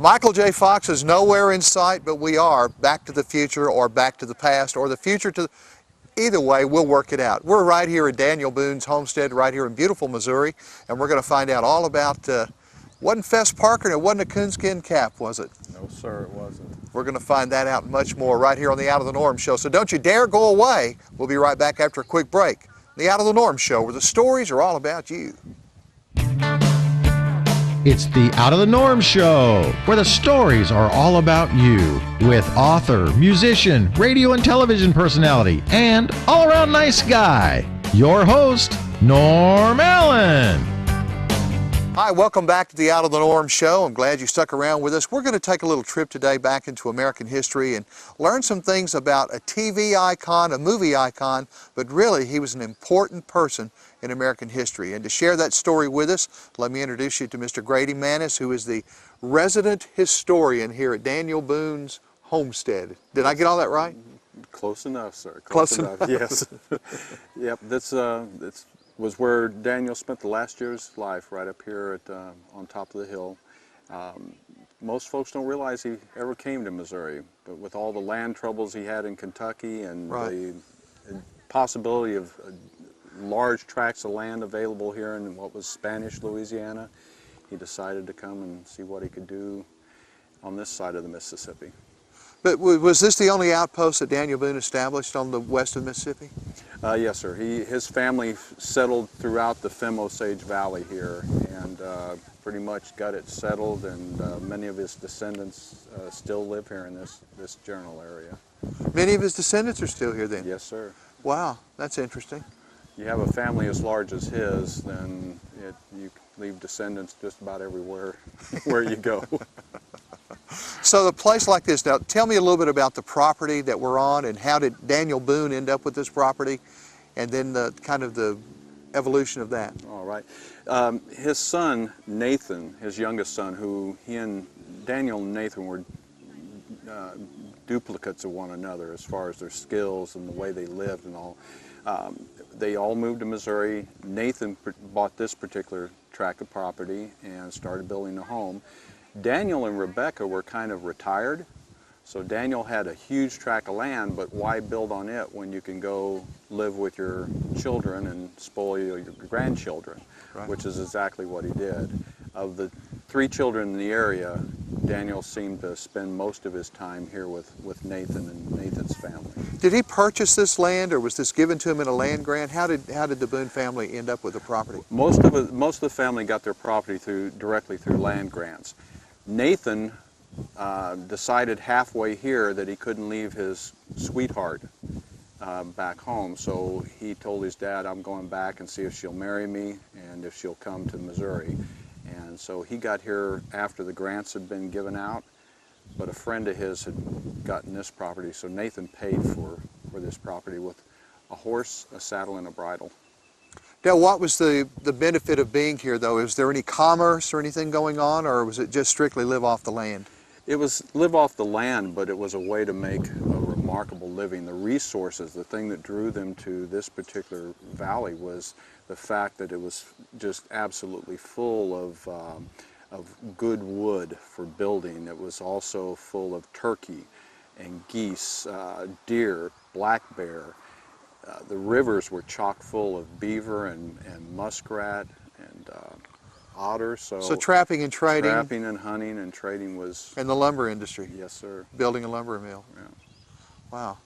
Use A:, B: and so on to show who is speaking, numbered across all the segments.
A: Michael J. Fox is nowhere in sight, but we are Back to the Future or Back to the Past or the future to... Either way, we'll work it out. We're right here at Daniel Boone's homestead right here in beautiful Missouri, and we're going to find out all about, wasn't Fess Parker and it wasn't a coonskin cap, was it?
B: No, sir, it wasn't.
A: We're going to find that out and much more right here on the Out of the Norm Show. So don't you dare go away. We'll be right back after a quick break. The Out of the Norm Show, where the stories are all about you.
C: It's the Out of the Norm Show, where the stories are all about you, with author, musician, radio and television personality, and all-around nice guy, your host, Norm Allen.
A: Hi, welcome back to the Out of the Norm Show. I'm glad you stuck around with us. We're going to take a little trip today back into American history and learn some things about a TV icon, a movie icon, but really he was an important person in American history. And to share that story with us, let me introduce you to Mr. Grady Manis, who is the resident historian here at Daniel Boone's homestead. Did I get all that right?
B: Close enough, sir.
A: Close enough.
B: Yes. Yep. This was where Daniel spent the last years of life, right up here at on top of the hill. Most folks don't realize he ever came to Missouri, but with all the land troubles he had in Kentucky and the possibility of large tracts of land available here in what was Spanish Louisiana, he decided to come and see what he could do on this side of the Mississippi.
A: But was this the only outpost that Daniel Boone established on the west of Mississippi?
B: Yes, sir. His family settled throughout the Femme Osage Valley here and pretty much got it settled, and many of his descendants still live here in this general area.
A: Many of his descendants are still here then?
B: Yes, sir.
A: Wow, that's interesting.
B: You have a family as large as his, then you leave descendants just about everywhere where you go.
A: So the place like this, now tell me a little bit about the property that we're on and how did Daniel Boone end up with this property, and then the kind of the evolution of that.
B: All right. His son, Nathan, his youngest son, who he and Daniel and Nathan were duplicates of one another as far as their skills and the way they lived and all. They all moved to Missouri. Nathan bought this particular tract of property and started building a home. Daniel and Rebecca were kind of retired, so Daniel had a huge tract of land, but why build on it when you can go live with your children and spoil your grandchildren, which is exactly what he did. Of the 3 children in the area, Daniel seemed to spend most of his time here with Nathan and Nathan's family.
A: Did he purchase this land, or was this given to him in a land grant? How did the Boone family end up with the property?
B: Most of the family got their property directly through land grants. Nathan decided halfway here that he couldn't leave his sweetheart back home, so he told his dad, I'm going back and see if she'll marry me and if she'll come to Missouri. And so he got here after the grants had been given out, but a friend of his had gotten this property, so Nathan paid for this property with a horse, a saddle, and a bridle.
A: Now, what was the benefit of being here, though? Was there any commerce or anything going on, or was it just strictly live off the land?
B: It was live off the land, but it was a way to make a remarkable living. The resources, the thing that drew them to this particular valley was the fact that it was just absolutely full of good wood for building. It was also full of turkey and geese, deer, black bear. The rivers were chock full of beaver and muskrat and otter. So
A: trapping and trading.
B: Trapping and hunting and trading was...
A: And the lumber industry.
B: Yes, sir.
A: Building a lumber mill.
B: Yeah.
A: Wow.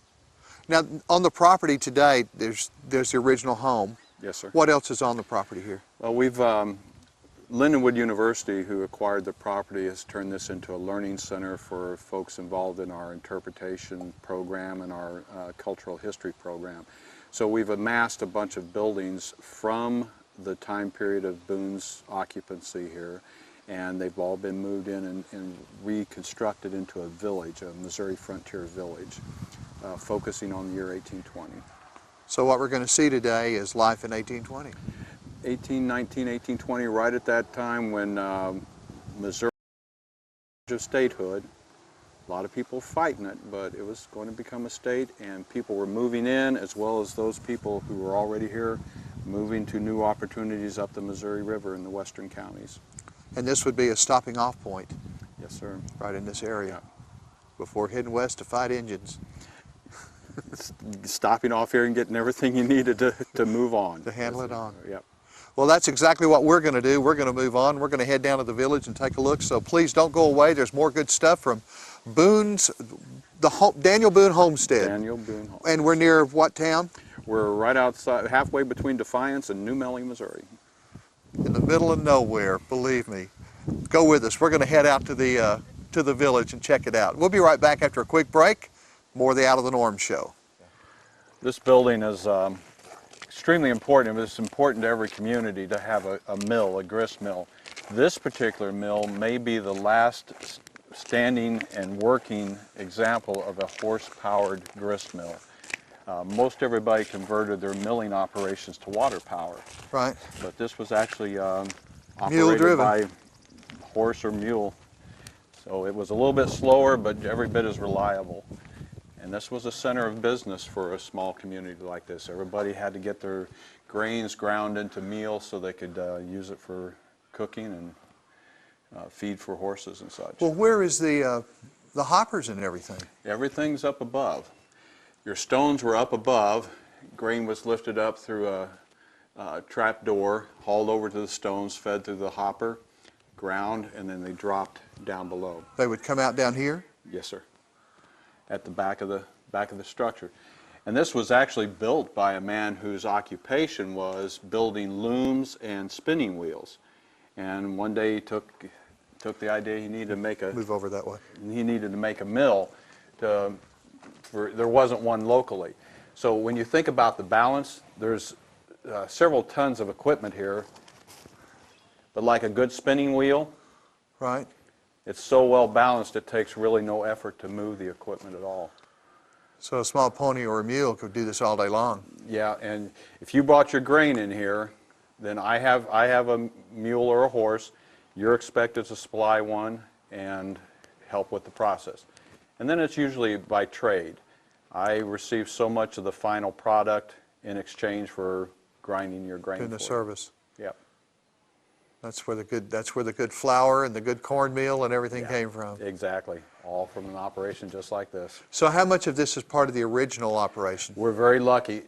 A: Now, on the property today, there's the original home.
B: Yes, sir.
A: What else is on the property here?
B: Well, we've... Lindenwood University, who acquired the property, has turned this into a learning center for folks involved in our interpretation program and our cultural history program. So we've amassed a bunch of buildings from the time period of Boone's occupancy here, and they've all been moved in and reconstructed into a village, a Missouri frontier village, focusing on the year 1820. So
A: what we're going to see today is life in 1820.
B: 1819, 1820, right at that time when Missouri of statehood. A lot of people fighting it, but it was going to become a state, and people were moving in, as well as those people who were already here, moving to new opportunities up the Missouri River in the western counties.
A: And this would be a stopping off point.
B: Yes, sir.
A: Right in this area. Before heading west to fight Indians.
B: Stopping off here and getting everything you needed to move on.
A: To handle it on.
B: Yep.
A: Well, that's exactly what we're going to do. We're going to move on. We're going to head down to the village and take a look. So please don't go away. There's more good stuff from Boone's, Daniel Boone Homestead.
B: Daniel Boone Homestead.
A: And we're near what town?
B: We're right outside, halfway between Defiance and New Melly, Missouri.
A: In the middle of nowhere, believe me. Go with us. We're going to head out to the village and check it out. We'll be right back after a quick break. More of the Out of the Norm show.
B: This building is extremely important. It's important to every community to have a mill, a grist mill. This particular mill may be the last standing and working example of a horse-powered grist mill. Most everybody converted their milling operations to water power.
A: Right.
B: But this was actually operated
A: Mule-driven.
B: by horse or mule. So it was a little bit slower, but every bit as reliable. And this was a center of business for a small community like this. Everybody had to get their grains ground into meal so they could use it for cooking and feed for horses and such.
A: Well, where is the hoppers and everything?
B: Everything's up above. Your stones were up above. Grain was lifted up through a trap door, hauled over to the stones, fed through the hopper, ground, and then they dropped down below.
A: They would come out down here?
B: Yes, sir. At the back of the structure. And this was actually built by a man whose occupation was building looms and spinning wheels. And one day he took the idea he needed to make a
A: Move over that way.
B: he needed to make a mill there wasn't one locally. So when you think about the balance, there's several tons of equipment here, but like a good spinning wheel,
A: Right.
B: it's so well balanced it takes really no effort to move the equipment at all.
A: So a small pony or a mule could do this all day long.
B: Yeah, and if you brought your grain in here, then I have a mule or a horse. You're expected to supply one and help with the process. And then it's usually by trade. I receive so much of the final product in exchange for grinding your grain.
A: Doing the
B: for you.
A: service.
B: Yep.
A: That's where the good flour and the good cornmeal and everything
B: Yeah,
A: came from.
B: Exactly. All from an operation just like this.
A: So how much of this is part of the original operation?
B: We're very lucky.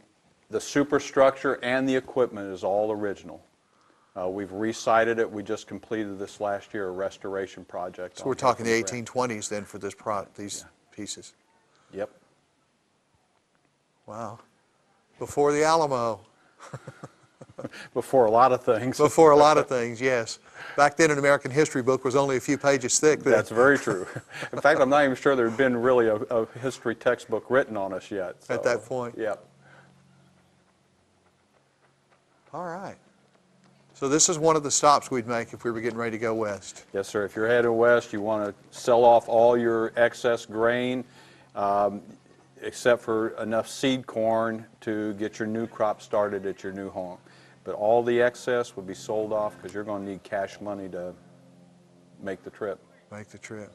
B: The superstructure and the equipment is all original. We've resited it. We just completed this last year, a restoration project.
A: So we're talking the 1820s then for these pieces.
B: Yep.
A: Wow. Before the Alamo.
B: Before a lot of things.
A: Before a lot of things, yes. Back then an American history book was only a few pages thick.
B: That's very true. In fact, I'm not even sure there had been really a history textbook written on us yet. So,
A: at that point.
B: Yep.
A: All right. So this is one of the stops we'd make if we were getting ready to go west.
B: Yes, sir. If you're heading west, you want to sell off all your excess grain, except for enough seed corn to get your new crop started at your new home. But all the excess would be sold off because you're going to need cash money to make the trip.
A: Make the trip.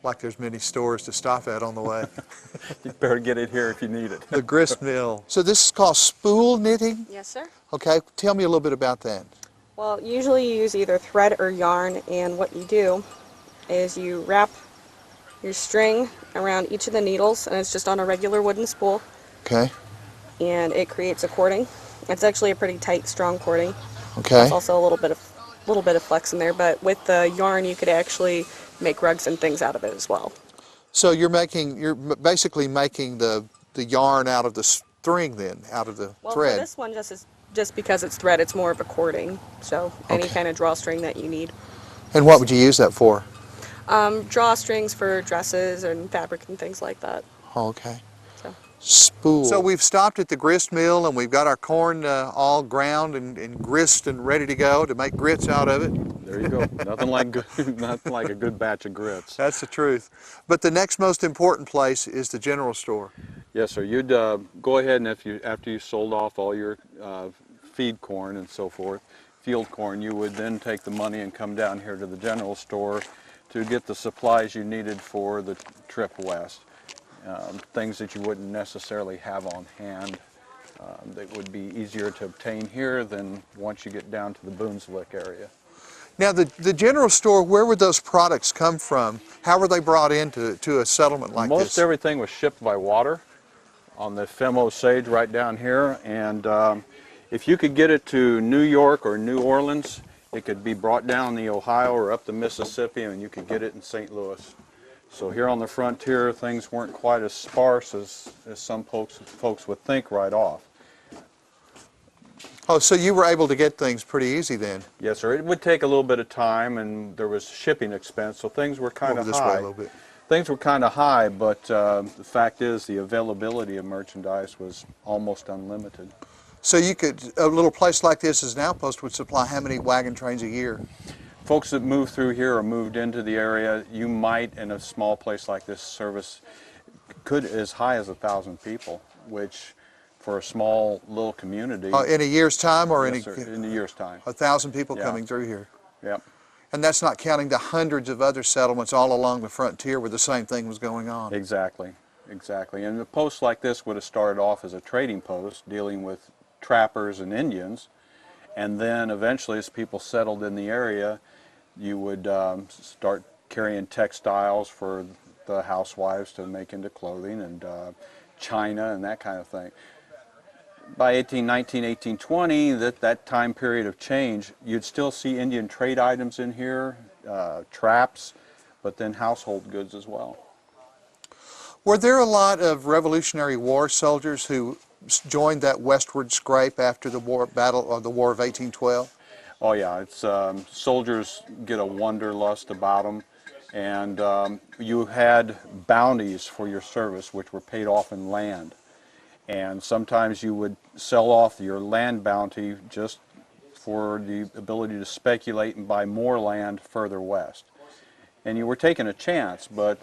A: Like there's many stores to stop at on the way.
B: You better get it here if you need it.
A: The Grist Mill. So this is called spool knitting?
D: Yes, sir.
A: Okay, tell me a little bit about that.
D: Well, usually you use either thread or yarn, and what you do is you wrap your string around each of the needles, and it's just on a regular wooden spool,
A: Okay,
D: and it creates a cording. It's actually a pretty tight, strong cording.
A: okay.
D: There's also a little bit of flex in there, but with the yarn you could actually make rugs and things out of it as well.
A: So you're basically making the yarn out of the string then, out of the
D: Well,
A: thread.
D: for this one, just because it's thread, it's more of a cording. So any
A: Okay.
D: kind of drawstring that you need.
A: And what would you use that for?
D: Drawstrings for dresses and fabric and things like that.
A: Oh, okay.
D: So.
A: Spool. So we've stopped at the grist mill and we've got our corn all ground and grist and ready to go to make grits out of it.
B: There you go. Nothing like a good batch of grits.
A: That's the truth. But the next most important place is the general store.
B: Yes, sir. You'd go ahead and after you sold off all your feed corn and so forth, field corn, you would then take the money and come down here to the general store to get the supplies you needed for the trip west. Things that you wouldn't necessarily have on hand that would be easier to obtain here than once you get down to the Boone's Lick area.
A: Now, the general store, where would those products come from? How were they brought into a settlement like this?
B: Most everything was shipped by water on the Femo Sage right down here, and if you could get it to New York or New Orleans, it could be brought down the Ohio or up the Mississippi, and you could get it in St. Louis. So here on the frontier, things weren't quite as sparse as some folks would think right off.
A: Oh, so you were able to get things pretty easy then?
B: Yes, sir. It would take a little bit of time, and there was shipping expense, so things were kind of high.
A: This way a little bit.
B: Things were kind of high, but the fact is the availability of merchandise was almost unlimited.
A: So you could, a little place like this as an outpost would supply how many wagon trains a year?
B: Folks that moved through here or moved into the area, you might, in a small place like this, service could as high as 1,000 people, which for a small little community.
A: In a year's time, or
B: yes, in a year's time.
A: 1,000 people
B: Yeah.
A: coming through here.
B: Yep.
A: And that's not counting the hundreds of other settlements all along the frontier where the same thing was going on.
B: Exactly, exactly. And a post like this would have started off as a trading post dealing with trappers and Indians, and then eventually as people settled in the area, you would start carrying textiles for the housewives to make into clothing, and china and that kind of thing. By 1819, 1820, that time period of change, you'd still see Indian trade items in here, traps, but then household goods as well.
A: Were there a lot of Revolutionary War soldiers who joined that westward scrape after the War of 1812?
B: Oh yeah, it's soldiers get a wanderlust about them, and you had bounties for your service, which were paid off in land. And sometimes you would sell off your land bounty just for the ability to speculate and buy more land further west. And you were taking a chance, but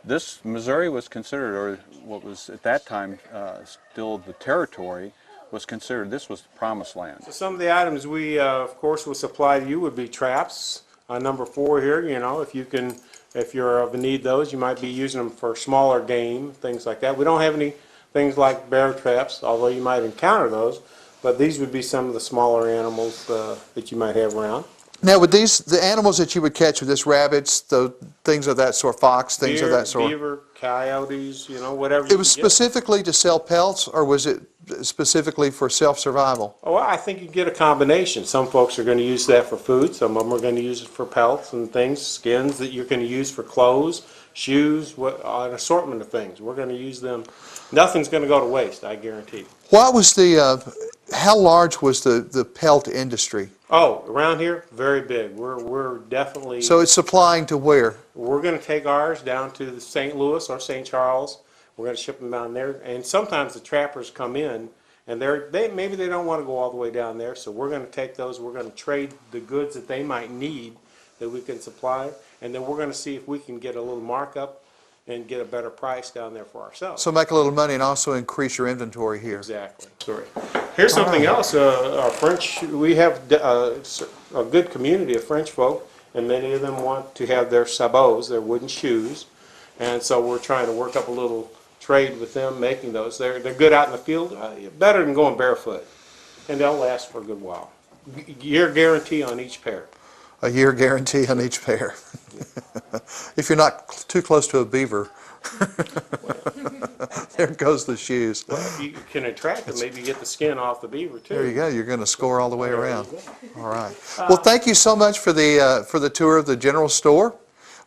B: this Missouri was considered, or what was at that time still the territory, was considered, this was the promised land.
E: So some of the items we, of course, would supply to you would be traps. Number 4 here, you know, if you're of need those, you might be using them for smaller game, things like that. We don't have any things like bear traps, although you might encounter those, but these would be some of the smaller animals that you might have around.
A: Now, would the animals that you would catch, with this rabbits, the things of that sort, fox, things of that sort?
E: Beaver, coyotes, you know, whatever
A: It was specifically to sell pelts, or was it specifically for self-survival?
E: Oh, well, I think you get a combination. Some folks are going to use that for food. Some of them are going to use it for pelts and things, skins that you're going to use for clothes, shoes, an assortment of things. We're going to use them. Nothing's going to go to waste, I guarantee.
A: What was how large was the pelt industry?
E: Oh, around here, very big. We're definitely.
A: So it's supplying to where?
E: We're going to take ours down to St. Louis or St. Charles. We're going to ship them down there, and sometimes the trappers come in, and maybe they don't want to go all the way down there. So we're going to take those. We're going to trade the goods that they might need that we can supply, and then we're going to see if we can get a little markup and get a better price down there for ourselves.
A: So make a little money and also increase your inventory here.
E: Exactly. Sorry. Here's something else. Our French, we have a good community of French folk, and many of them want to have their sabots, their wooden shoes, and so we're trying to work up a little trade with them making those. They're good out in the field, better than going barefoot, and they'll last for a good while. Year guarantee on each pair.
A: A year guarantee on each pair. If you're not too close to a beaver, there goes the shoes.
E: Well, if you can attract them, maybe get the skin off the beaver too.
A: There you go. You're going to score all the way around. All right. Well, thank you so much for the tour of the general store.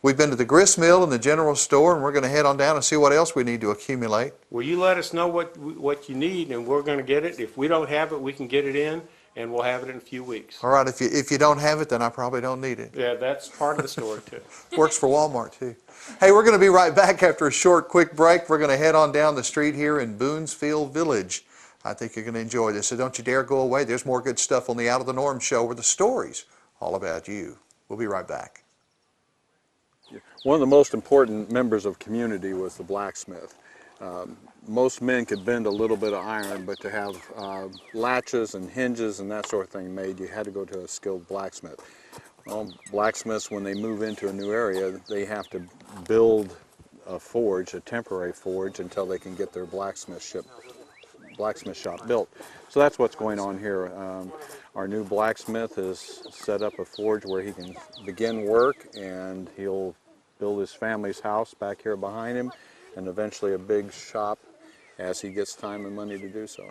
A: We've been to the grist mill and the general store, and we're going to head on down and see what else we need to accumulate.
E: Well, you let us know what you need, and we're going to get it. If we don't have it, we can get it in, and we'll have it in a few weeks.
A: All right. If you don't have it, then I probably don't need it.
E: Yeah, that's part of the story too.
A: Works for Walmart too. Hey, we're going to be right back after a short, quick break. We're going to head on down the street here in Boonefield Village. I think you're going to enjoy this, so don't you dare go away. There's more good stuff on the Out of the Norm show where the stories all about you. We'll be right back.
B: One of the most important members of community was the blacksmith. Most men could bend a little bit of iron, but to have latches and hinges and that sort of thing made, you had to go to a skilled blacksmith. Well, blacksmiths, when they move into a new area, they have to build a forge, a temporary forge, until they can get their blacksmith shop built. So that's what's going on here. Our new blacksmith has set up a forge where he can begin work, and he'll build his family's house back here behind him, and eventually a big shop as he gets time and money to do so.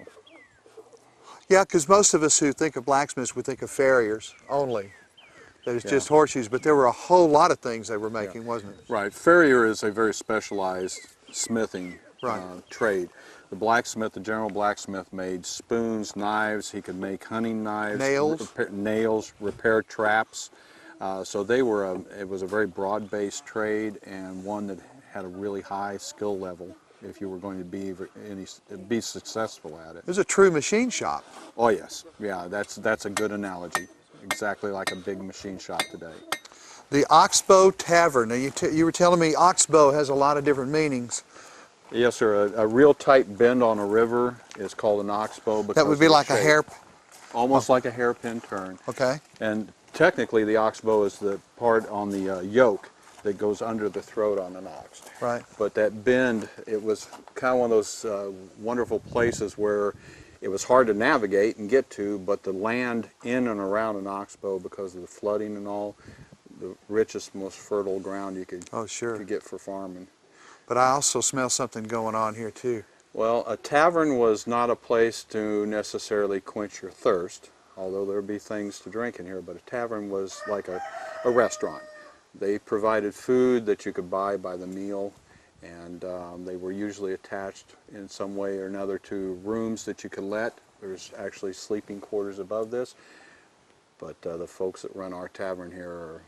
A: Yeah, because most of us who think of blacksmiths, we think of farriers only. That it's just horseshoes, but there were a whole lot of things they were making, wasn't it?
B: Right. Farrier is a very specialized smithing
A: Right.
B: trade. The blacksmith, the general blacksmith, made spoons, knives. He could make hunting knives, nails, repair traps. So they were it was a very broad-based trade, and one that had a really high skill level if you were going to be successful at it.
A: It was a true machine shop.
B: Oh yes, yeah, that's a good analogy. Exactly like a big machine shop today.
A: The Oxbow Tavern. Now you were telling me Oxbow has a lot of different meanings.
B: Yes, sir. A real tight bend on a river is called an oxbow.
A: That would be like a hair.
B: Almost like a hairpin turn.
A: Okay.
B: And technically, the oxbow is the part on the yoke that goes under the throat on an ox.
A: Right.
B: But that bend, it was kind of one of those wonderful places where it was hard to navigate and get to, but the land in and around an oxbow, because of the flooding and all, the richest, most fertile ground you could, could get for farming.
A: But I also smell something going on here too.
B: Well, a tavern was not a place to necessarily quench your thirst, although there would be things to drink in here, but a tavern was like a restaurant. They provided food that you could buy by the meal, and they were usually attached in some way or another to rooms that you could let. There's actually sleeping quarters above this, but the folks that run our tavern here are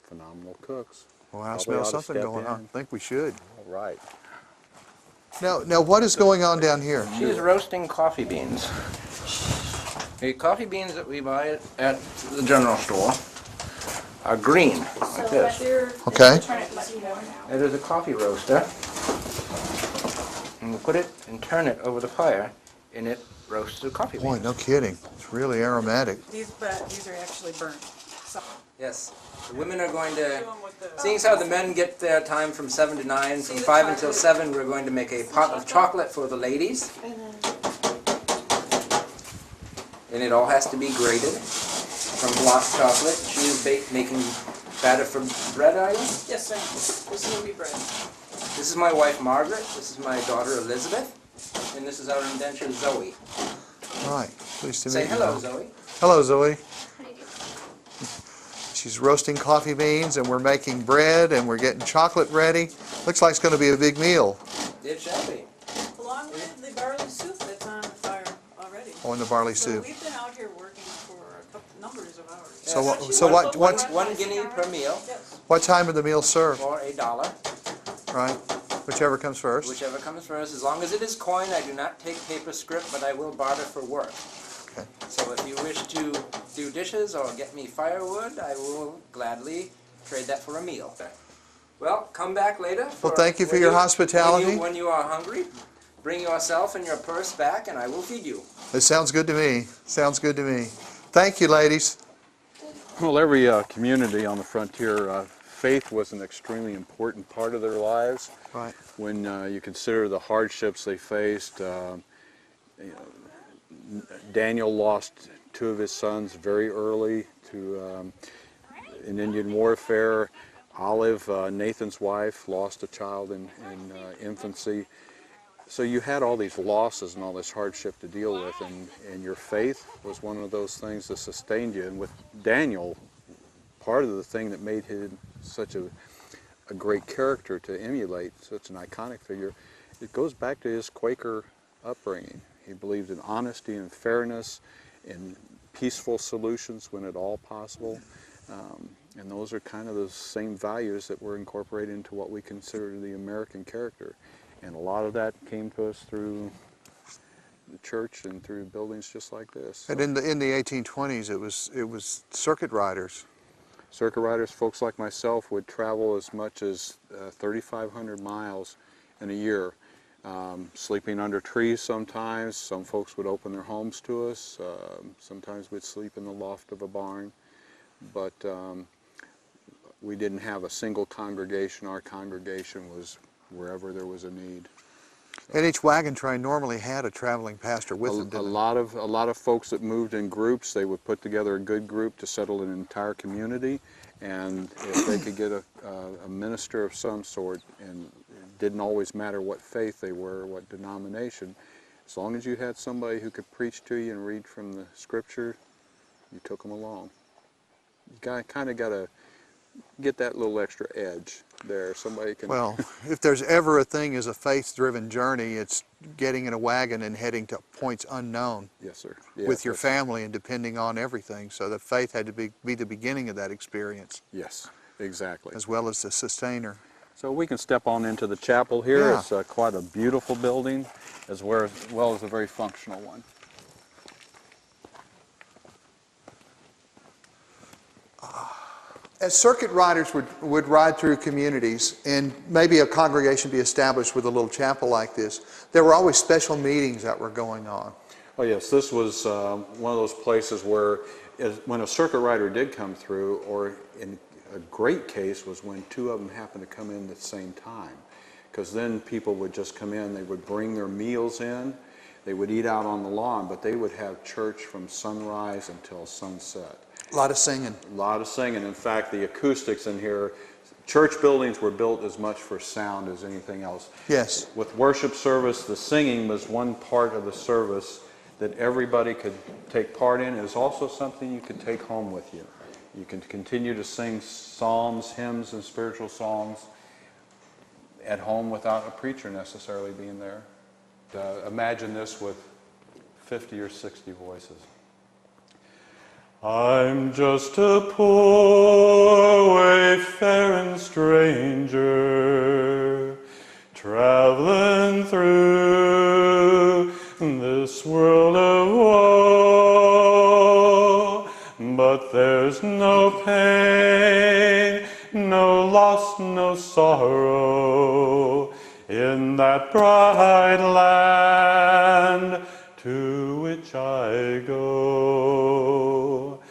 B: phenomenal cooks.
A: Well, I smell something going on. I think we should.
B: All right.
A: Now, what is going on down here?
F: She's roasting coffee beans. The coffee beans that we buy at the general store are green, like this.
A: Okay.
F: It is a coffee roaster. And you put it and turn it over the fire, and it roasts the coffee beans.
A: Boy, no kidding. It's really aromatic.
G: These are actually burnt. So,
F: Yes. The women are going to, seeing as how the men get their time from 7 to 9, from 5 until 7, we're going to make a pot of chocolate for the ladies. And it all has to be grated from block chocolate. She is making batter for bread, are you?
G: yes, I am. This will be bread.
F: This is my wife, Margaret. This is my daughter, Elizabeth. And this is our indenture, Zoe.
A: Right. Pleased to meet you.
F: Say hello, Zoe.
A: Hello, Zoe. She's roasting coffee beans, and we're making bread, and we're getting chocolate ready. Looks like it's going to be a big meal.
F: It shall be.
G: Along with the barley soup that's on the fire already.
A: Oh, and the barley
G: So
A: soup.
G: we've been out here working for numbers of hours.
A: So what?
F: Yes.
A: So what?
F: One guinea per meal
G: Yes.
A: What time are the meals served?
F: for $1.
A: Right. Whichever comes first.
F: Whichever comes first. As long as it is coin, I do not take paper scrip, but I will barter for work.
A: Okay.
F: So if you wish to do dishes or get me firewood, I will gladly trade that for a meal. Well, come back later.
A: Well, thank you for your hospitality.
F: When you are hungry, bring yourself and your purse back, and I will feed you.
A: It sounds good to me. Sounds good to me. Thank you, ladies.
B: Well, every community on the frontier, faith was an extremely important part of their lives.
A: Right.
B: When you consider the hardships they faced, Daniel lost 2 of his sons very early to in Indian warfare. Olive, Nathan's wife, lost a child in infancy. So you had all these losses and all this hardship to deal with, and your faith was one of those things that sustained you. And with Daniel, part of the thing that made him such a great character to emulate, such an iconic figure, it goes back to his Quaker upbringing. He believed in honesty and fairness, in peaceful solutions when at all possible. And those are kind of the same values that were incorporated into what we consider the American character. And a lot of that came to us through the church and through buildings just like this.
A: And in the 1820s, it was circuit riders.
B: Circuit riders, folks like myself, would travel as much as 3,500 miles in a year. Sleeping under trees sometimes. Some folks would open their homes to us. Sometimes we'd sleep in the loft of a barn. But we didn't have a single congregation. Our congregation was wherever there was a need.
A: And each wagon train normally had a traveling pastor with them,
B: A
A: didn't
B: lot of folks that moved in groups, they would put together a good group to settle an entire community, and if they could get a minister of some sort, and it didn't always matter what faith they were, what denomination, as long as you had somebody who could preach to you and read from the scripture, you took them along. You kind of got to get that little extra edge there. Somebody can.
A: Well, if there's ever a thing as a faith-driven journey, it's getting in a wagon and heading to points unknown.
B: Yes, sir.
A: With your family and depending on everything. So the faith had to be the beginning of that experience.
B: Yes, exactly.
A: As well as the sustainer.
B: So we can step on into the chapel here.
A: Yeah.
B: It's quite a beautiful building, as well as a very functional one.
A: As circuit riders would ride through communities, and maybe a congregation be established with a little chapel like this, there were always special meetings that were going on.
B: Oh yes, this was one of those places where when a circuit rider did come through, or in a great case was when two of them happened to come in at the same time, because then people would just come in, they would bring their meals in, they would eat out on the lawn, but they would have church from sunrise until sunset.
A: A lot of singing.
B: A lot of singing. In fact, the acoustics in here, church buildings were built as much for sound as anything else.
A: Yes.
B: With worship service, the singing was one part of the service that everybody could take part in. It was also something you could take home with you. You can continue to sing psalms, hymns, and spiritual songs at home without a preacher necessarily being there. Imagine this with 50 or 60 voices. I'm just a poor wayfaring stranger, traveling through this world of woe. But there's no pain, no loss, no sorrow in that bright land to which I go.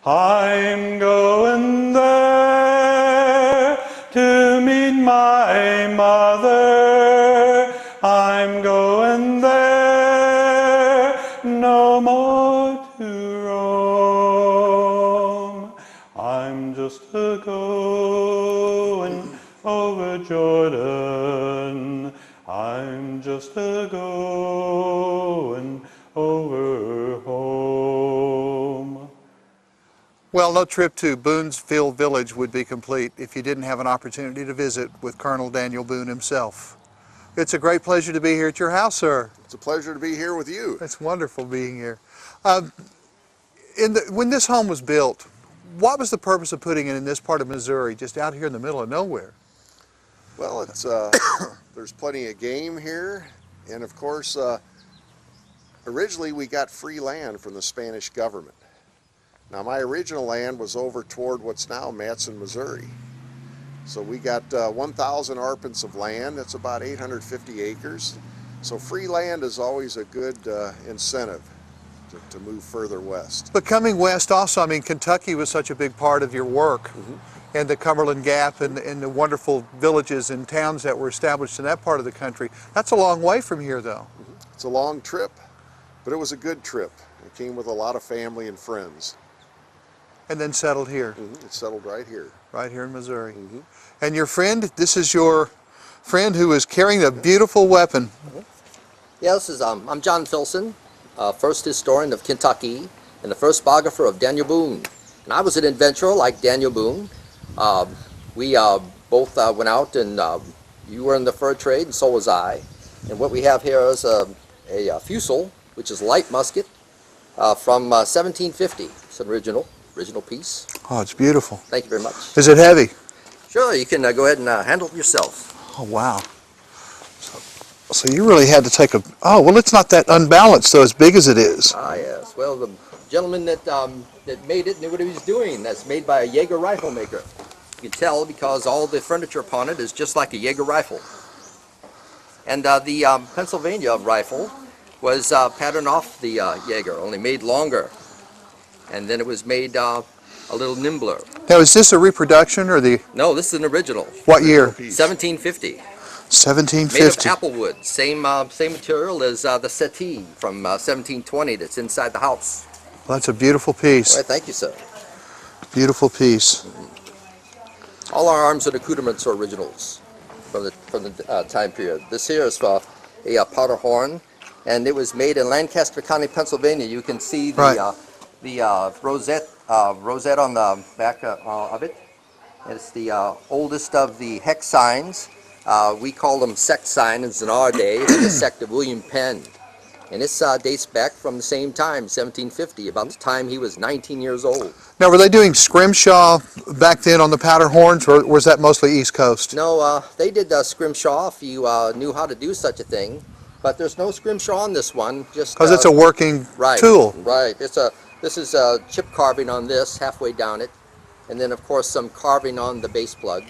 B: I'm going there to meet my mother. I'm going there no more to roam. I'm just a going over Jordan. I'm just a going over home.
A: Well, no trip to Boonefield Village would be complete if you didn't have an opportunity to visit with Colonel Daniel Boone himself. It's a great pleasure to be here at your house, sir.
H: It's a pleasure to be here with you.
A: It's wonderful being here. When this home was built, what was the purpose of putting it in this part of Missouri, just out here in the middle of nowhere?
H: Well, it's there's plenty of game here, and of course, originally we got free land from the Spanish government. Now, my original land was over toward what's now Matson, Missouri. So we got 1,000 arpents of land. That's about 850 acres. So free land is always a good incentive to move further west.
A: But coming west also, I mean, Kentucky was such a big part of your work, and the Cumberland Gap and the wonderful villages and towns that were established in that part of the country. That's a long way from here, though.
H: It's a long trip, but it was a good trip. It came with a lot of family and friends.
A: And then settled here.
H: It settled right here.
A: Right here in Missouri. And your friend, this is your friend who is carrying a beautiful weapon.
I: Yeah, this is, I'm John Filson, first historian of Kentucky and the first biographer of Daniel Boone. And I was an adventurer like Daniel Boone. We both went out, and you were in the fur trade and so was I. And what we have here is a fusil, which is light musket from 1750. It's an original piece.
A: Oh, it's beautiful.
I: Thank you very much.
A: Is it heavy?
I: Sure, you can go ahead and handle it yourself.
A: Oh, wow. So you really had to take a... Oh, well, it's not that unbalanced, though, as big as it is.
I: Ah, yes. Well, the gentleman that made it knew what he was doing. That's made by a Jaeger rifle maker. You can tell because all the furniture upon it is just like a Jaeger rifle. And the Pennsylvania rifle was patterned off the Jaeger, only made longer. And then it was made a little nimbler.
A: Now, is this a reproduction or the...
I: No, this is an original.
A: What year?
I: 1750. Made of
A: 1750.
I: apple wood, same material as the settee from 1720 that's inside the house.
A: Well, that's a beautiful piece.
I: All right, thank you, sir.
A: Beautiful piece.
I: All our arms and accoutrements are originals from the time period. This here is a powder horn, and it was made in Lancaster County, Pennsylvania. You can see the rosette on the back of it. It's the oldest of the hex signs. We call them sect signs in our day, the sect of William Penn. And this dates back from the same time, 1750, about the time he was 19 years old.
A: Now, were they doing scrimshaw back then on the powder horns, or was that mostly East Coast?
I: No, they did scrimshaw if you knew how to do such a thing. But there's no scrimshaw on this one. Just
A: Because it's a working tool.
I: Right. This is chip carving on this, halfway down it. And then, of course, some carving on the base plug.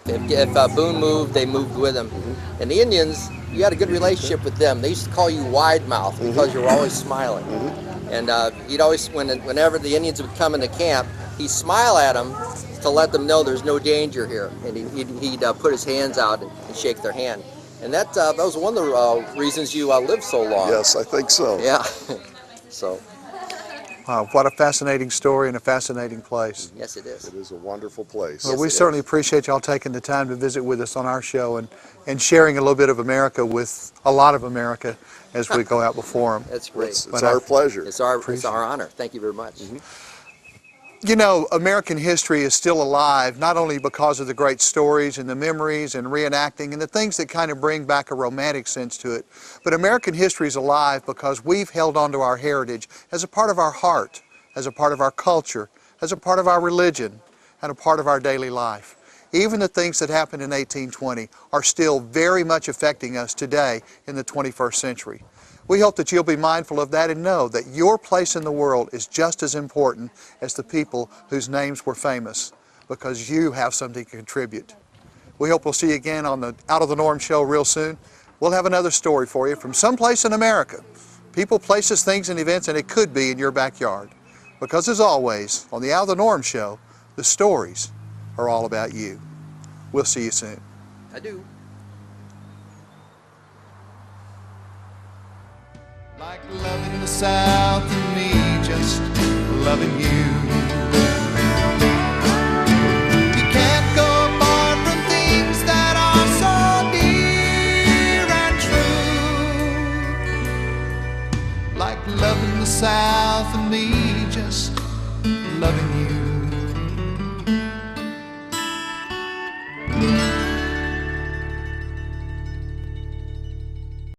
I: If Boone moved, they moved with him. And the Indians, you had a good relationship with them. They used to call you wide mouth because you were always smiling. And he'd always, whenever the Indians would come into camp, he'd smile at them to let them know there's no danger here. And he'd put his hands out and shake their hand. And that was one of the reasons you lived so long.
H: Yes, I think so.
I: Yeah. So.
A: Wow, what a fascinating story and a fascinating place.
I: Yes, it is.
H: It is a wonderful place.
A: Well, we certainly appreciate y'all taking the time to visit with us on our show and sharing a little bit of America with a lot of America as we go out before them.
I: That's great.
H: It's our pleasure.
I: It's our honor. Thank you very much.
A: You know, American history is still alive, not only because of the great stories and the memories and reenacting and the things that kind of bring back a romantic sense to it, but American history is alive because we've held on to our heritage as a part of our heart, as a part of our culture, as a part of our religion, and a part of our daily life. Even the things that happened in 1820 are still very much affecting us today in the 21st century. We hope that you'll be mindful of that and know that your place in the world is just as important as the people whose names were famous, because you have something to contribute. We hope we'll see you again on the Out of the Norm show real soon. We'll have another story for you from someplace in America. People, places, things, and events, and it could be in your backyard. Because as always, on the Out of the Norm show, the stories are all about you. We'll see you soon.
I: I do.
J: Like loving the South and me just loving you. You can't go apart from things that are so dear and true. Like loving the South and me just loving you.